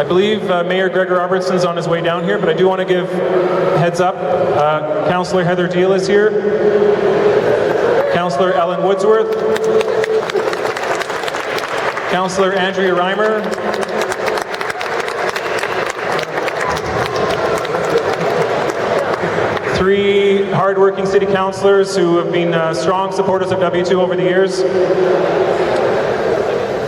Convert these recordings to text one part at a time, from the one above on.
believe Mayor Gregor Robertson's on his way down here, but I do want to give heads up. Councillor Heather Deal is here. Councillor Ellen Woodsworth. Councillor Andrea Reimer. Three hard-working city councillors who have been strong supporters of W2 over the years.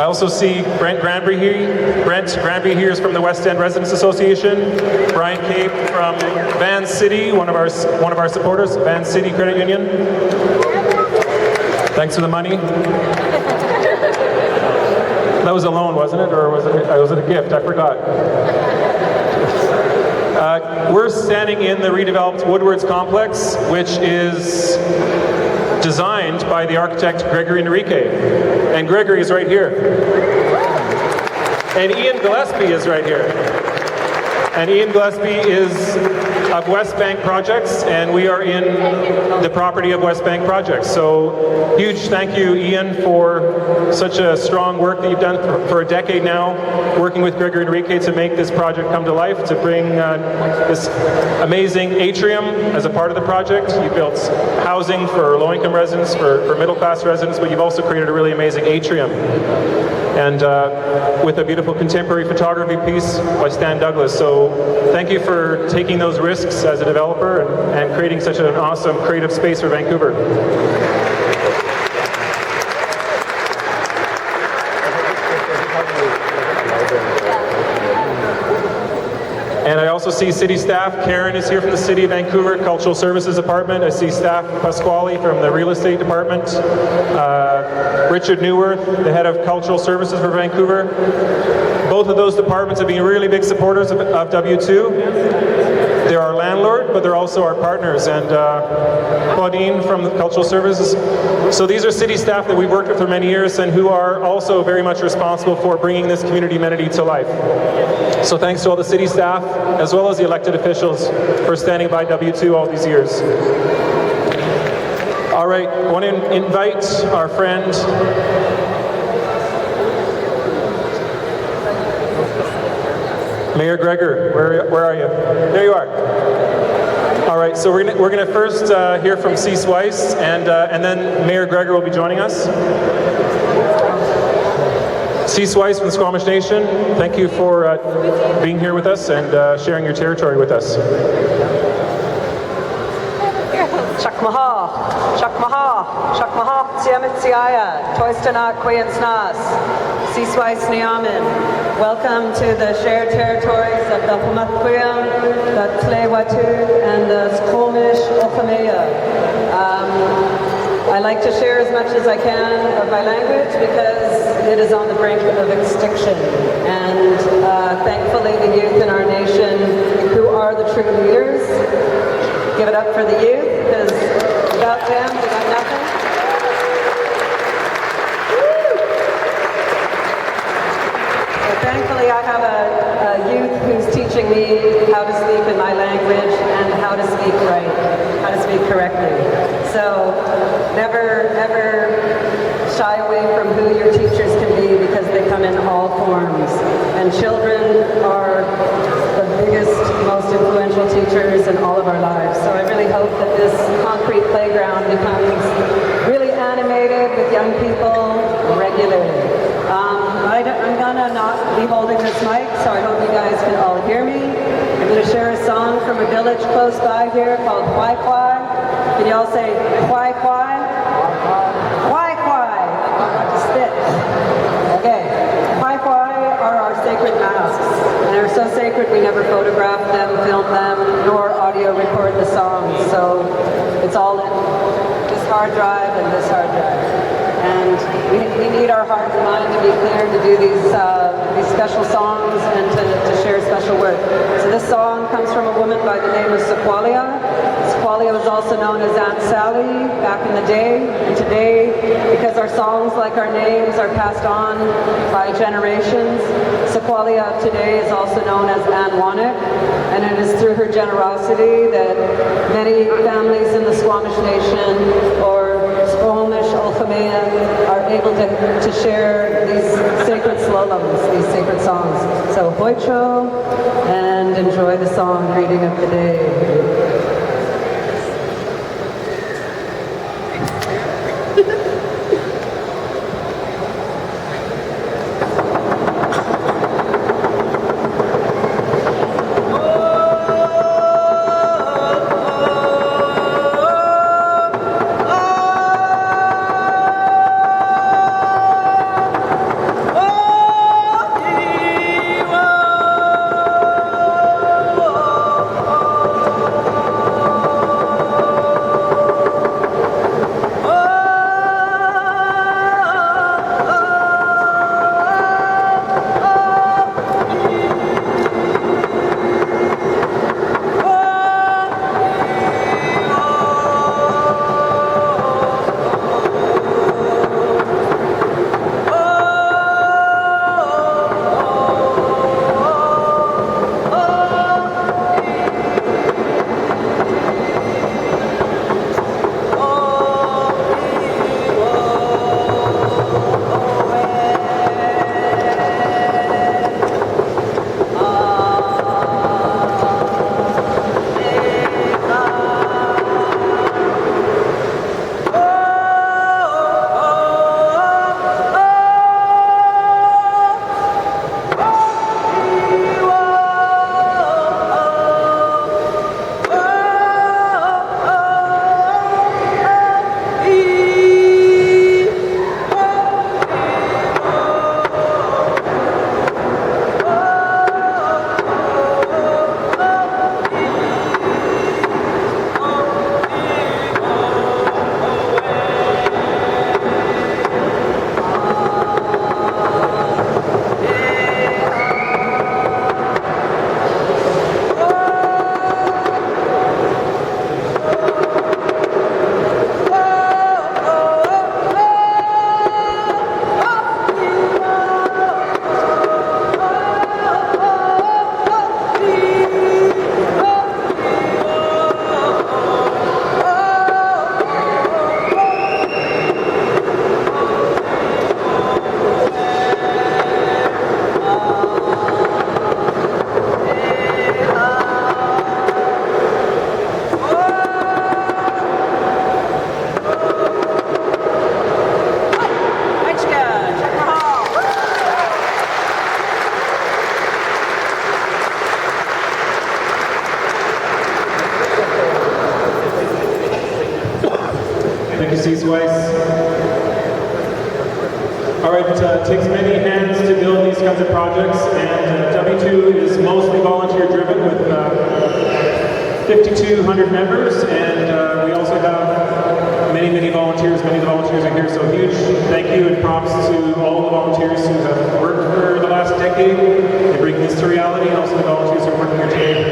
I also see Brent Granby here. Brent Granby here is from the West End Residents Association. Brian Cape from Van City, one of our supporters, Van City Credit Union. Thanks for the money. That was a loan, wasn't it? Or was it a gift? I forgot. We're standing in the redeveloped Woodwards complex, which is designed by the architect Gregory Enrique. And Gregory is right here. And Ian Gillespie is right here. And Ian Gillespie is of West Bank Projects, and we are in the property of West Bank Projects. So huge thank you, Ian, for such a strong work that you've done for a decade now, working with Gregory Enrique to make this project come to life, to bring this amazing atrium as a part of the project. You built housing for low-income residents, for middle-class residents, but you've also created a really amazing atrium. And with a beautiful contemporary photography piece by Stan Douglas. So thank you for taking those risks as a developer and creating such an awesome creative space for Vancouver. And I also see city staff. Karen is here from the City of Vancouver Cultural Services Department. I see staff Pasquale from the Real Estate Department. Richard Newworth, the head of Cultural Services for Vancouver. Both of those departments have been really big supporters of W2. They're our landlord, but they're also our partners. And Claudine from the Cultural Services. So these are city staff that we've worked with for many years and who are also very much responsible for bringing this community amenity to life. So thanks to all the city staff, as well as the elected officials, for standing by W2 all these years. All right, I want to invite our friend Mayor Gregor. Where are you? There you are. All right, so we're gonna first hear from C. Swice, and then Mayor Gregor will be joining us. C. Swice from the Squamish Nation, thank you for being here with us and sharing your territory with us. Chakmaha, Chakmaha, Chakmaha, Tsiamitsiaya, Toistana, Queensnas, C. Swice Niamin. Welcome to the shared territories of the Humatquim, the Tlewatu, and the Squamish Okameya. I like to share as much as I can of my language because it is on the brink of extinction. And thankfully the youth in our nation who are the true leaders, give it up for the youth because without them we got nothing. So thankfully I have a youth who's teaching me how to speak in my language and how to speak right, how to speak correctly. So never, ever shy away from who your teachers can be because they come in all forms. And children are the biggest, most influential teachers in all of our lives. So I really hope that this concrete playground becomes really animated with young people regularly. I'm gonna not be holding this mic, so I hope you guys can all hear me. I'm gonna share a song from a village close by here called Kwai Kwai. Can you all say Kwai Kwai? Kwai Kwai, like to spit. Okay, Kwai Kwai are our sacred masks. And they're so sacred we never photograph them, film them, nor audio record the songs. So it's all in this hard drive and this hard drive. And we need our heart and mind to be clear to do these special songs and to share special work. So this song comes from a woman by the name of Sequoia. Sequoia was also known as Aunt Sally back in the day. And today, because our songs, like our names, are passed on by generations, Sequoia of today is also known as Anne Wannick. And it is through her generosity that many families in the Squamish Nation or Squamish command are able to share these sacred slaloms, these sacred songs. So Hoicho, and enjoy the song Greeting of the Day. Thank you, Cease Weiss. All right, it takes many hands to build these kinds of projects, and W2 is mostly volunteer-driven with 5,200 members, and we also have many volunteers. Many of the volunteers are here, so huge thank you and props to all the volunteers who have worked for the last decade to bring this to reality, and also the volunteers who are working here today.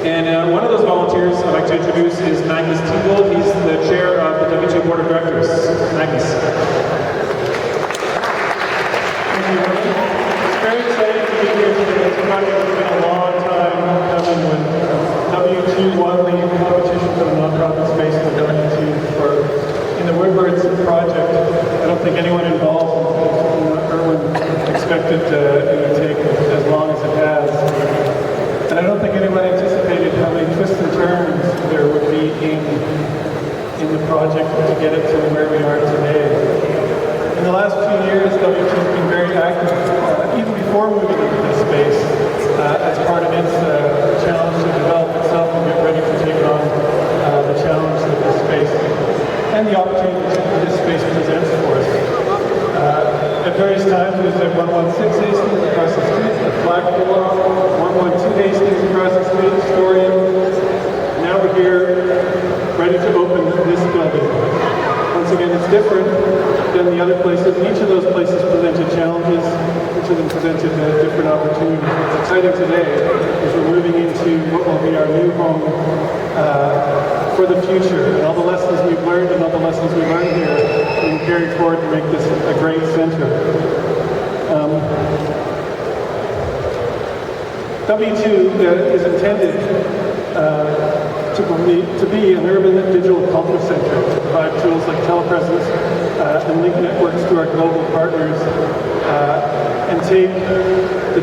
And one of those volunteers I'd like to introduce is Magnus Tingold. He's the chair of the W2 Board of Directors. Magnus. Thank you. It's very exciting to be here today. This project has been a long time coming when W2 won the competition for the nonprofit space in the W2 in the Woodwards project. I don't think anyone involved in Irwin expected it would take as long as it has. And I don't think anyone anticipated how many twists and turns there would be in the project to get it to where we are today. In the last few years, W2 has been very active, even before moving into this space, as part of its challenge to develop itself and get ready to take on the challenge that this space and the opportunity that this space presents for us. At various times, it was at 116 Hastings across the street, at Flagpole, 112 Hastings across the street, Storium. Now we're here, ready to open this building. Once again, it's different than the other places. Each of those places presented challenges. Each of them presented different opportunities. What's exciting today is we're moving into what will be our new home for the future. And all the lessons we've learned and all the lessons we learned here, we can carry forward to make this a great center. W2 is intended to to be an urban digital culture center, to provide tools like telepresence and link networks to our global partners, and take the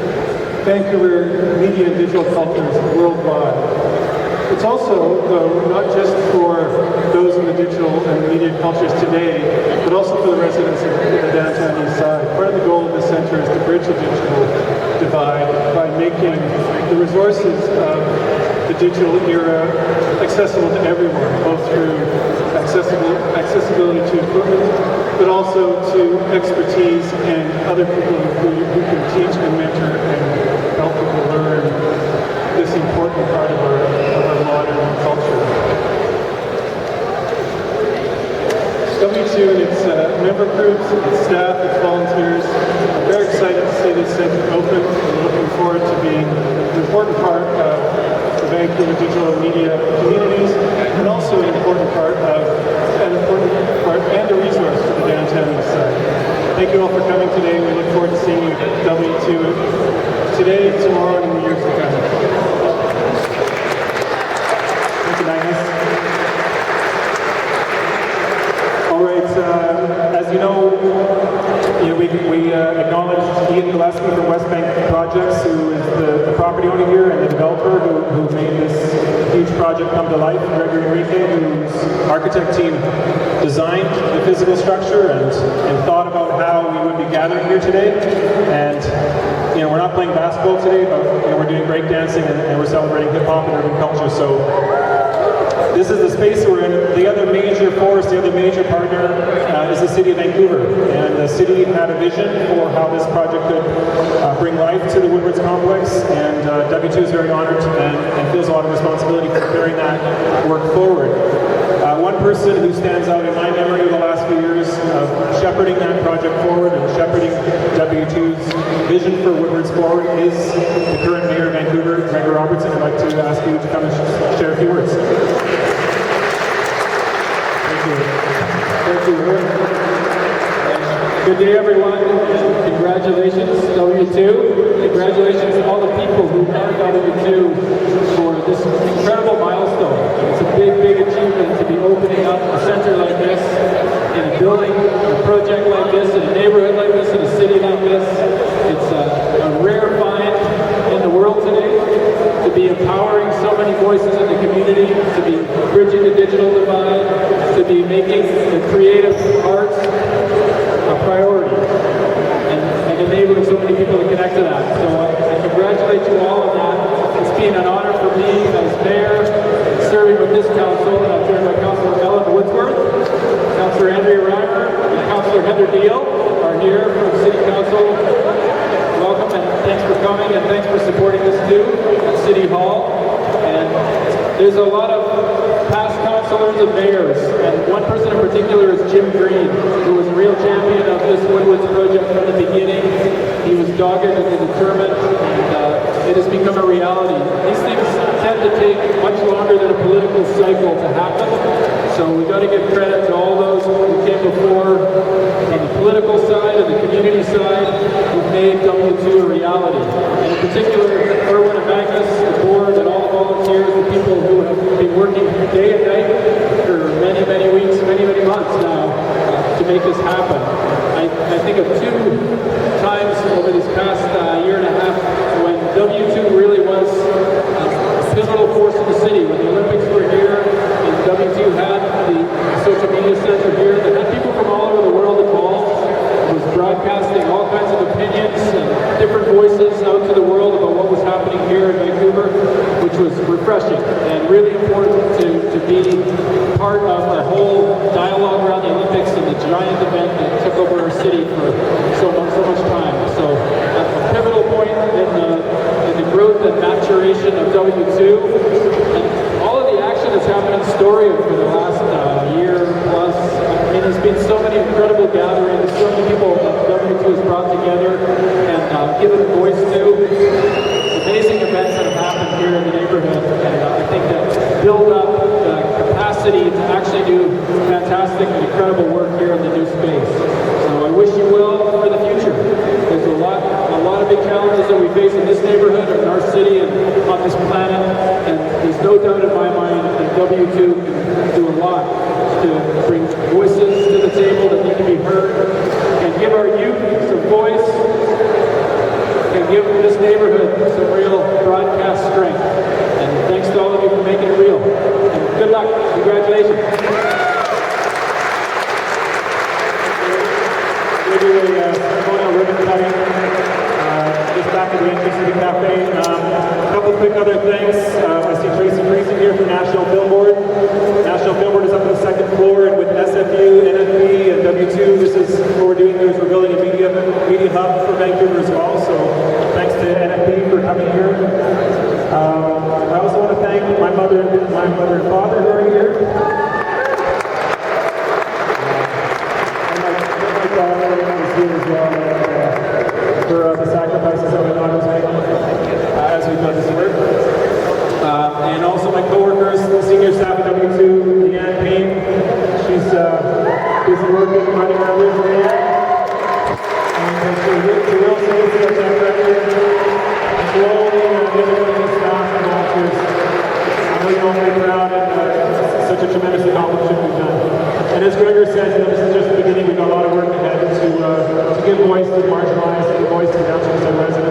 Vancouver media and digital cultures worldwide. It's also, though, not just for those in the digital and media cultures today, but also for the residents of the downtown east side. Part of the goal of the center is to bridge the digital divide by making the resources of the digital era accessible to everyone, both through accessibility to equipment, but also to expertise and other people who can teach and mentor and help people learn this important part of our modern culture. W2 and its member groups, its staff, its volunteers are very excited to see this center open and looking forward to being an important part of the Vancouver digital and media communities, and also an important part and a resource for the downtown east side. Thank you all for coming today. We look forward to seeing you at W2 today, tomorrow, and in the years to come. Thank you, Magnus. All right, as you know, we acknowledge Ian Gillespie from West Bank Projects, who is the property owner here and the developer who made this huge project come to life. Gregory Enrique, whose architect team designed the physical structure and thought about how we would be gathering here today. And we're not playing basketball today, but we're doing breakdancing and we're celebrating hip hop and urban culture. So this is the space we're in. The other major force, the other major partner is the City of Vancouver. And the city had a vision for how this project could bring life to the Woodwards complex. And W2 is very honored and feels a lot of responsibility for carrying that work forward. One person who stands out in my memory of the last few years of shepherding that project forward and shepherding W2's vision for Woodwards forward is the current mayor of Vancouver, Gregor Robertson. I'd like to ask you to come and share a few words. Thank you, Ruth. Good day, everyone. Congratulations, W2. Congratulations to all the people who are W2 for this incredible milestone. It's a big, big achievement to be opening up a center like this, in a building, a project like this, in a neighborhood like this, in a city like this. It's a rare find in the world today, to be empowering so many voices in the community, to be bridging the digital divide, to be making the creative arts a priority, and enabling so many people to connect to that. So I congratulate you all on that. It's been an honor for me as mayor, serving with this council, and I'm joined by Councillor Ellen Woodsworth, Councillor Andrea Reimer, and Councillor Heather Deal are here from City Council. Welcome and thanks for coming, and thanks for supporting this too at City Hall. And there's a lot of past councillors and mayors, and one person in particular is Jim Green, who was a real champion of this Woodwards project from the beginning. He was dogged and determined, and it has become a reality. These things tend to take much longer than a political cycle to happen, so we've got to give credit to all those who came before on the political side and the community side who made W2 a reality. And in particular, Erwin and Magnus, the board, and all the volunteers, the people who have been working day and night for many, many weeks, many, many months now to make this happen. I think of two times over this past year and a half when W2 really was a pivotal force in the city. When the Olympics were here and W2 had the social media center here that had people from all over the world involved, it was broadcasting all kinds of opinions and different voices out to the world about what was happening here in Vancouver, which was refreshing and really important to be part of our whole dialogue around the Olympics and the giant event that took over our city for so much time. So a pivotal point in the growth and maturation of W2, and all of the action that's happened in Story for the last year plus. I mean, there's been so many incredible gatherings, so many people that W2 has brought together and given voice to. Amazing events that have happened here in the neighborhood, and I think that build up the capacity to actually do fantastic and incredible work here in the new space. So I wish you well for the future. There's a lot of big challenges that we face in this neighborhood, in our city, and on this planet, and there's no doubt in my mind that W2 can do a lot to bring voices to the table that need to be heard and give our youth some voice and give this neighborhood some real broadcast strength. And thanks to all of you for making it real. And good luck. Congratulations. We're doing a ceremonial ribbon cutting just back at the entrance of the cafe. A couple quick other things. I see Tracy Friesen here from National Billboard. National Billboard is up on the second floor, and with SFU, NFB, and W2, this is what we're doing there is we're building a media hub for Vancouver as well. So thanks to NFB for coming here. I also want to thank my mother and father who are here. Here as well for the sacrifices that my daughter's making as we've done this work. And also my co-workers, the senior staff at W2, Leanne Payne. She's busy working, running around with me. And so the real safety of that record, slowly and everybody in the staff and volunteers. I know you're all very proud and such a tremendous accomplishment we've done. And as Gregor said, this is just the beginning. We've got a lot of work ahead to give voice to the marginalized, to give voice to the Downtown residents.